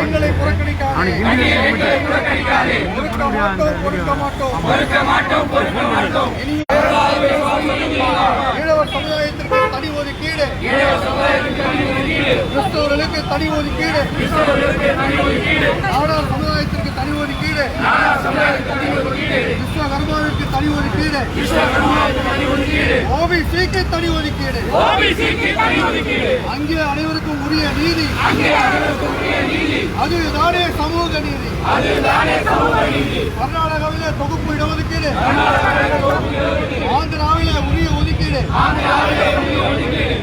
எங்களை புறக்கணிக்காதே, பொறுக்க மாட்டோம். ஈழவர் சமுதாயத்திற்கு தனி ஒதுக்கீடு, கிறிஸ்தவர்களுக்கு தனி ஒதுக்கீடு, நாடார் சமுதாயத்திற்கு தனி ஒதுக்கீடு, விஸ்வகர்மாவிற்கு தனி ஒதுக்கீடு, ஓபிசிக்கு தனி ஒதுக்கீடு, அங்கே அனைவருக்கும் உரிய நீதி, அதுதானே சமூக நீதி. கர்நாடகாவிலே தொகுப்பு இடஒதுக்கீடு, ஆந்திராவிலே உரிய ஒதுக்கீடு,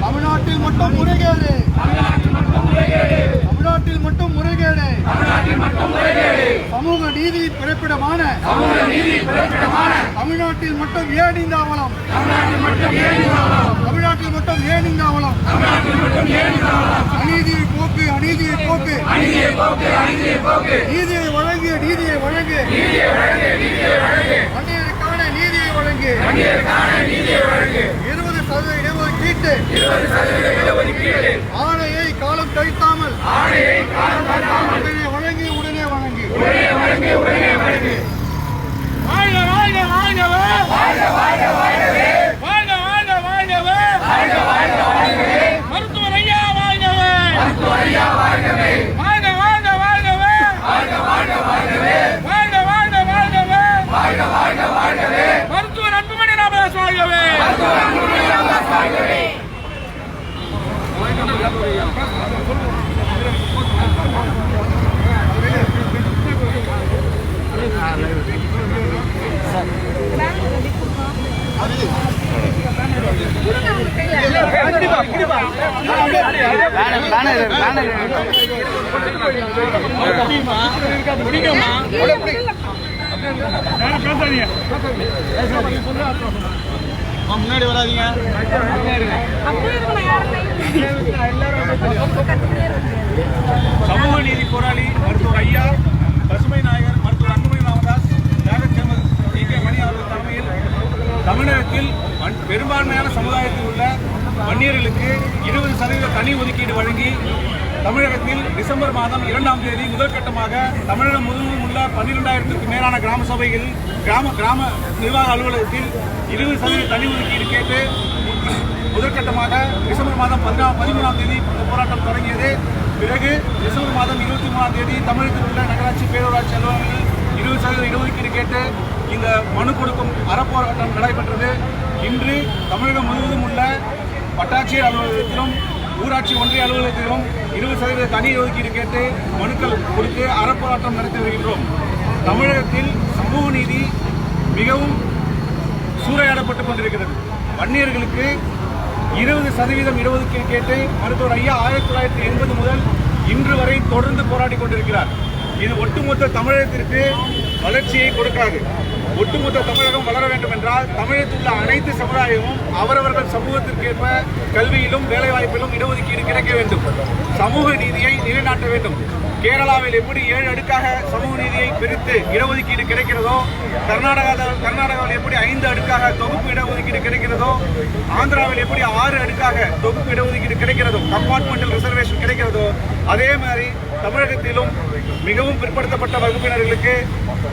தமிழ்நாட்டில் மட்டும் முறைகேடு, தமிழ்நாட்டில் மட்டும் முறைகேடு. சமூக நீதி பிறப்பிடமான தமிழ்நாட்டில் மட்டும் ஏன் இந்த அவலம்? தமிழ்நாட்டில் மட்டும் ஏன் இந்த அவலம்? அநீதியை போக்கு, அநீதியை போக்கு, நீதியை வழங்கு, நீதியை வழங்கு, வன்னியருக்கான நீதியை வழங்கு. 20% இடஒதுக்கீட்டு ஆணையை காலம் கழித்தாமல் உடனே வழங்கி வாழ்க வாழ்க வாழ்கவே, வாழ்க வாழ்க வாழ்கவே, மருத்துவர் ஐயா வாழ்கவே, வாழ்க வாழ்க வாழ்கவே, வாழ்க வாழ்க வாழ்கவே, மருத்துவர் அன்புமணி ராமதாஸ் வாழ்கவே. முன்னாடி வராதீங்க. சமூக நீதி போராளி மருத்துவர் ஐயா பசுமை நாயகர் மருத்துவர் அன்புமணி ராமதாஸ் மணி அவர்கள் தலைமையில் தமிழகத்தில் பெரும்பான்மையான சமுதாயத்தில் உள்ள வன்னியர்களுக்கு 20% தனி ஒதுக்கீடு வழங்கி தமிழகத்தில் டிசம்பர் மாதம் 2ஆம் தேதி முதல் கட்டமாக தமிழகம் முழுவதும் உள்ள 12,000க்கும் மேலான கிராம சபைகள் கிராம நிர்வாக அலுவலகத்தில் 20% தனி ஒதுக்கீடு கேட்டு முதற்கட்டமாக டிசம்பர் மாதம் 13ஆம் தேதி போராட்டம் தொடங்கியது. பிறகு டிசம்பர் மாதம் 23ஆம் தேதி தமிழகத்தில் உள்ள நகராட்சி பேரூராட்சி அலுவலகங்களில் 20% இடஒதுக்கீடு கேட்டு இந்த மனு கொடுக்கும் அறப்போராட்டம் நடைபெற்றது. இன்று தமிழகம் முழுவதும் உள்ள வட்டாட்சியர் அலுவலகத்திலும் ஊராட்சி ஒன்றிய அலுவலகத்திலும் 20% தனி ஒதுக்கீடு கேட்டு மனுக்கள் கொடுத்து அறப்போராட்டம் நடத்தி வருகின்றோம். தமிழகத்தில் சமூக நீதி மிகவும் சூறையாடப்பட்டுக் கொண்டிருக்கிறது. வன்னியர்களுக்கு 20% இடஒதுக்கீடு கேட்டு மருத்துவர் ஐயா 1980 முதல் இன்று வரை தொடர்ந்து போராடி கொண்டிருக்கிறார். இது ஒட்டுமொத்த தமிழகத்திற்கு வளர்ச்சியை கொடுக்காது. ஒட்டுமொத்த தமிழகம் வளர வேண்டும் என்றால் தமிழகத்தில் உள்ள அனைத்து சமுதாயமும் அவரவர்கள் சமூகத்திற்கேற்ப கல்வியிலும் வேலைவாய்ப்பிலும் இடஒதுக்கீடு கிடைக்க வேண்டும். சமூக நீதியை நிலைநாட்ட வேண்டும். கேரளாவில் எப்படி 7 அடுக்காக சமூக நீதியை பிரித்து இடஒதுக்கீடு கிடைக்கிறதோ, கர்நாடகாவில் எப்படி 5 அடுக்காக தொகுப்பு இடஒதுக்கீடு கிடைக்கிறதோ, ஆந்திராவில் எப்படி 6 அடுக்காக தொகுப்பு இடஒதுக்கீடு கிடைக்கிறதோ, கம்பார்ட்மெண்டல் ரிசர்வேஷன் கிடைக்கிறதோ, அதே மாதிரி தமிழகத்திலும் மிகவும் பிற்படுத்தப்பட்ட வகுப்பினர்களுக்கு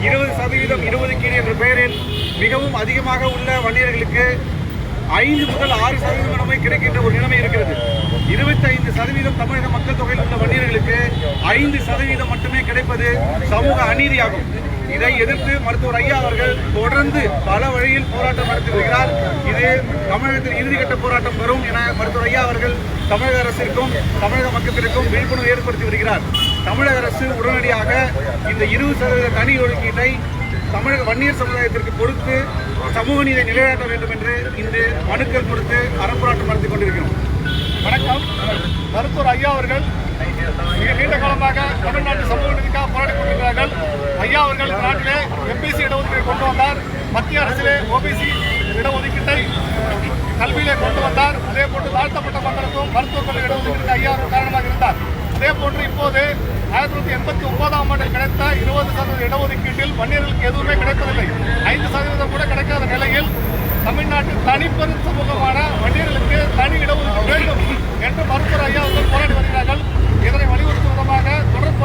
20% இடஒதுக்கீடு என்ற பெயரில் மிகவும் அதிகமாக உள்ள வன்னியர்களுக்கு 5 முதல் 6% கிடைக்கின்ற ஒரு நிலைமை இருக்கிறது. 25% தமிழக மக்கள் தொகையில் உள்ள வன்னியர்களுக்கு 5% மட்டுமே கிடைப்பது சமூக அநீதியாகும். இதை எதிர்த்து மருத்துவர் ஐயா அவர்கள் தொடர்ந்து பல வழியில் போராட்டம் நடத்தி வருகிறார். இது தமிழகத்தில் இறுதிக்கட்ட போராட்டம் வரும் என மருத்துவர் ஐயா அவர்கள் தமிழக அரசிற்கும் தமிழக மக்களுக்கும் விழிப்புணர்வு ஏற்படுத்தி வருகிறார். தமிழக அரசு உடனடியாக இந்த 20% தனி ஒதுக்கீட்டை தமிழக வன்னியர் சமுதாயத்திற்கு கொடுத்து சமூக நீதியை நிலைநாட்ட வேண்டும் என்று இன்று மனுக்கள் கொடுத்து அறப்போராட்டம் நடத்தி கொண்டிருக்கிறோம். வணக்கம். மருத்துவர் ஐயா அவர்கள் மிக நீண்ட காலமாக தமிழ்நாட்டு சமூக நீதிக்காக போராடி கொண்டிருக்கிறார்கள். ஐயா அவர்கள் இந்த நாட்டிலே எம்பிசி இடஒதுக்கீட்டை கொண்டு வந்தார். மத்திய அரசிலே ஓபிசி இடஒதுக்கீட்டை கல்வியிலே கொண்டு வந்தார். அதே போன்று தாழ்த்தப்பட்ட மக்களுக்கும் மருத்துவ இடஒதுக்கீட்டு ஐயா காரணமாக இருந்தார். அதே போன்று இப்போது 1989ஆம் ஆண்டில் கிடைத்த 20% இடஒதுக்கீட்டில் வன்னியர்களுக்கு எதுவுமே கிடைப்பதில்லை. 5% கூட கிடைக்காத நிலையில் தமிழ்நாட்டில் தனிப்பெரும் சமூகமான வன்னியர்களுக்கு தனி இடஒதுக்கீடு வேண்டும் என்று மருத்துவர் ஐயா அவர்கள் போராடி வருகிறார்கள். இதனை வலியுறுத்தும் விதமாக தொடர்ந்து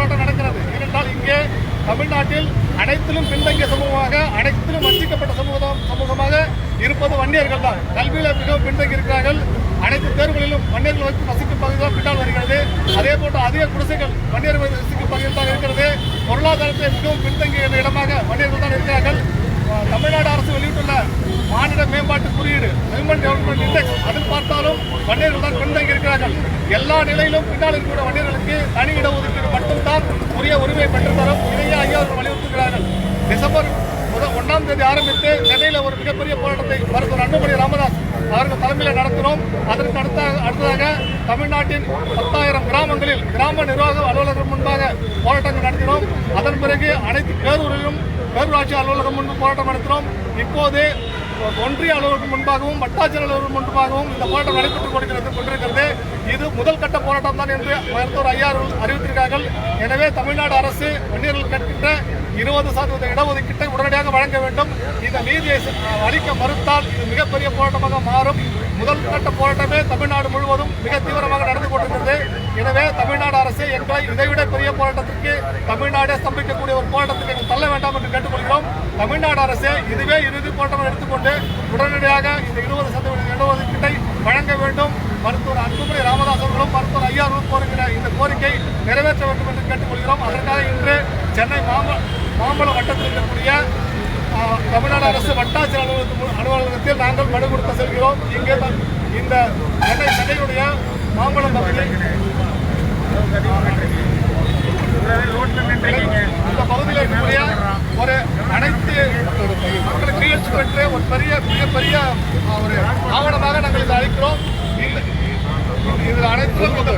அனைத்திலும் பின்தங்கிய சமூகமாக, அனைத்திலும் வஞ்சிக்கப்பட்ட சமூகமாக இருப்பது வன்னியர்கள் தான். கல்வியில் மிகவும் பின்தங்கி இருக்கிறார்கள். அனைத்து தேர்வுகளிலும் வன்னியர்கள் வைத்து வசிக்கும் பகுதி தான் பின்னால் வருகிறது. அதே போன்று அதிக குடிசைகள் வன்னியர்கள் வசிக்கும் பகுதியில் தான் இருக்கிறது. பொருளாதாரத்தில் மிகவும் பின்தங்கிய இடமாக வன்னியர்கள் தான் இருக்கிறார்கள். தமிழ்நாடு அரசு வெளியிட்டுள்ள மாநில மேம்பாட்டு குறியீடு விமன் டெவலப்மெண்ட் இண்டெக்ஸ் அதில் பார்த்தாலும் வன்னியர்கள் தான் பின்தங்கி இருக்கிறார்கள். எல்லா நிலையிலும் பின்னால் இருக்கிற வன்னியர்களுக்கு தனி இடஒதுக்கீடு மட்டும்தான் உரிய உரிமை பெற்றுத்தரும். இதையே ஐயா அவர்கள் வலியுறுத்துகிறார்கள். டிசம்பர் 1ஆம் தேதி ஆரம்பித்து சென்னையில் ஒரு மிகப்பெரிய போராட்டத்தை மருத்துவர் அன்புமணி ராமதாஸ் அவர்கள் தலைமையில் நடத்தினோம். அதற்கு அடுத்ததாக தமிழ்நாட்டின் 10,000 கிராமங்களில் கிராம நிர்வாக அலுவலகம் முன்பாக போராட்டங்கள் நடத்தினோம். அதன் பிறகு அனைத்து பேரூரிலும் பேரூராட்சி அலுவலகம் முன்பு போராட்டம் நடத்தினோம். இப்போது ஒன்றிய அலுவலகம் முன்பாகவும் வட்டாட்சியர் அலுவலகம் முன்பாகவும் இந்த போராட்டம் நடைபெற்றுக் கொண்டிருக்கிறது. இது முதல் கட்ட போராட்டம் தான் என்று மருத்துவர் ஐயா அறிவித்திருக்கிறார்கள். எனவே தமிழ்நாடு அரசு வன்னியர்கள் கேட்கின்ற 20% இடஒதுக்கீட்டை உடனடியாக வழங்க வேண்டும். இந்த நீதியை அளிக்க மறுத்தால் இது மிகப்பெரிய போராட்டமாக மாறும். முதல் கட்ட போராட்டமே தமிழ்நாடு முழுவதும் மிக தீவிரமாக நடந்து கொண்டிருக்கிறது. எனவே தமிழ்நாடு அரசு எங்களை இதைவிட பெரிய போராட்டத்திற்கு, தமிழ்நாடே ஸ்தம்பிக்கக்கூடிய ஒரு போராட்டத்திற்கு எங்கள் தள்ள வேண்டாம் என்று கேட்டுக்கொள்கிறோம். தமிழ்நாடு அரசு இதுவே இறுதி போராட்டம் எடுத்துக்கொண்டு உடனடியாக இந்த 20% இடஒதுக்கீட்டை வழங்க வேண்டும். மருத்துவர் அன்புமணி ராமதாஸ் அவர்களும் மருத்துவர் ஐயா அவர்களும் கோருகிற இந்த கோரிக்கை நிறைவேற்ற வேண்டும் என்று கேட்டுக்கொள்கிறோம். அதற்காக இன்று சென்னை மாம்பழம் வட்டத்தில் இருக்கக்கூடிய தமிழ்நாடு அரசு வட்டாட்சியர் அலுவலகத்தில் நாங்கள் மனு கொடுக்க செல்கிறோம். இங்கே இந்த சென்னையுடைய மாம்பழம் பகுதியில் இந்த பகுதியில் இருக்கக்கூடிய ஒரு அனைத்து மக்களுக்கு கையெழுத்து பெற்று ஒரு மிகப்பெரிய ஒரு ஆவணமாக நாங்கள் இதை அளிக்கிறோம். இதில் அனைத்தும் இந்த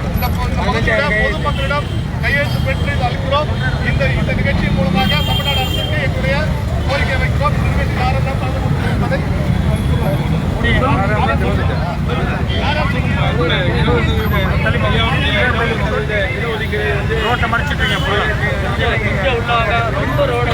பொதுமக்களிடம் கையெழுத்து பெற்று இதை அளிக்கிறோம். இந்த நிகழ்ச்சியின் மூலமாக தமிழ்நாடு அரசுக்கு எங்களுடைய கோரிக்கை வைக்கிறோம். யாரெல்லாம் கலந்து கொண்டிருப்பதை ரோட்டை மறைச்சிட்டு ரொம்ப ரோடு